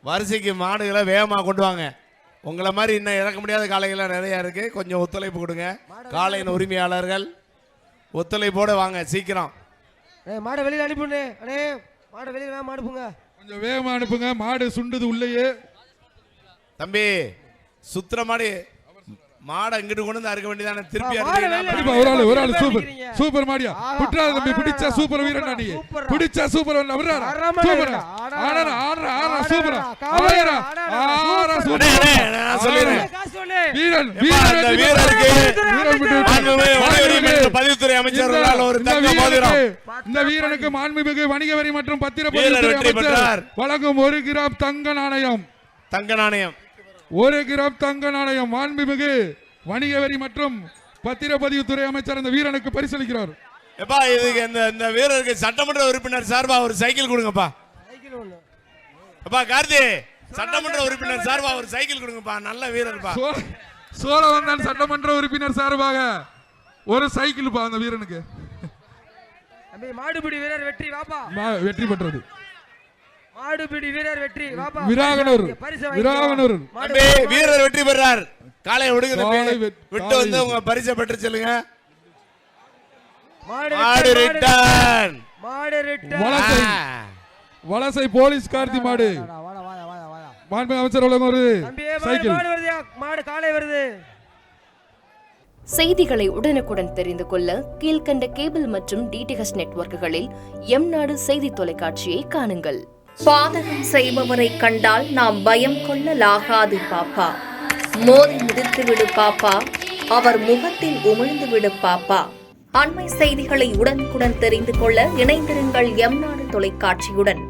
வரிசைக்கு மாடுகளை வேகமாக கொண்டு வாங்க. உங்களை மாதிரி இன்னும் இறக்க முடியாத காளைகள்லாம் நிறையா இருக்கு. கொஞ்சம் ஒத்துழைப்பு கொடுங்க. காளையின் உரிமையாளர்கள் ஒத்துழைப்போடு வாங்க சீக்கிரம். மாடை வெளியில் அனுப்புங்க. அண்ணே மாடை வெளியில் வேகமாக அனுப்புங்க. கொஞ்சம் வேகமாக அனுப்புங்க. மாடு சுண்டுது உள்ளேயே. தம்பி சுத்திர மாடு மாடை இங்கிட்டு கொண்டு வந்து அறுக்க வேண்டியதானே. திருப்பி ஒரு ஆள் சூப்பர் சூப்பர் மாடியா புட்றாத தம்பி. பிடிச்சா சூப்பர் வீரன் நீ. பிடிச்சா சூப்பர் விடுறாரா சூப்பர். ஆடறா ஆடறா ஆடறா சூப்பர். ஆடறா ஆடறா சூப்பர். நான் சொல்றேன் வீரன் வீரன் வீரருக்கு பதிவுத்துறை அமைச்சர்களால் ஒரு தங்க மோதிரம். இந்த வீரனுக்கு மாண்புமிகு வணிக வரி மற்றும் பத்திரப்பதிவுத்துறை அமைச்சர் வழங்கும் 1 கிராம் தங்க நாணயம். தங்க நாணயம் 1 கிராம் தங்க நாணயம் மாண்புமிகு வணிக வரி மற்றும் பத்திரப்பதிவுத்துறை அமைச்சர் இந்த வீரனுக்கு பரிசளிக்கிறார். எப்பா இதுக்கு இந்த வீரருக்கு சட்டமன்ற உறுப்பினர் சார்பா ஒரு சைக்கிள் கொடுங்கப்பா. அப்பா கார்த்தி சட்டமன்ற உறுப்பினர் சார்பா ஒரு சைக்கிள் கொடுங்கப்பா. நல்ல வீரர்ப்பா. சோழவந்தான் சட்டமன்ற உறுப்பினர் சார்பாக ஒரு சைக்கிள் பா அந்த வீரனுக்கு. மாடுபிடி வீரர் வெற்றி வாப்பா. வெற்றி பெற்றது மாடுபிடி வீரர் வெற்றி வாப்பா. விராகனூர் விராகனூர் வீரர் வெற்றி பெறார். காலை விட்டு வந்து உங்க பரிசை பெற்று செல்லுங்க. மாடு ரிட்டர்ன். வலசை போலீஸ் கார்த்தி மாடு. மாண்பு அமைச்சர் ஒரு சைக்கிள். மாடு காலை வருது. செய்திகளை உடனுக்குடன் தெரிந்து கொள்ள கீழ்கண்ட கேபிள் மற்றும் டிடிஎச் நெட்வொர்க்குகளில் எம்நாடு செய்தி தொலைக்காட்சியை காணுங்கள். பாதகம் செய்பவரை கண்டால் நாம் பயம் கொள்ளலாகாது பாப்பா. மோதி மிதித்து விடு பாப்பா, அவர் முகத்தில் உமிழ்ந்து விடு பாப்பா. அண்மை செய்திகளை உடனுக்குடன் தெரிந்து கொள்ள இணைந்திருங்கள் எம்நாடு தொலைக்காட்சியுடன்.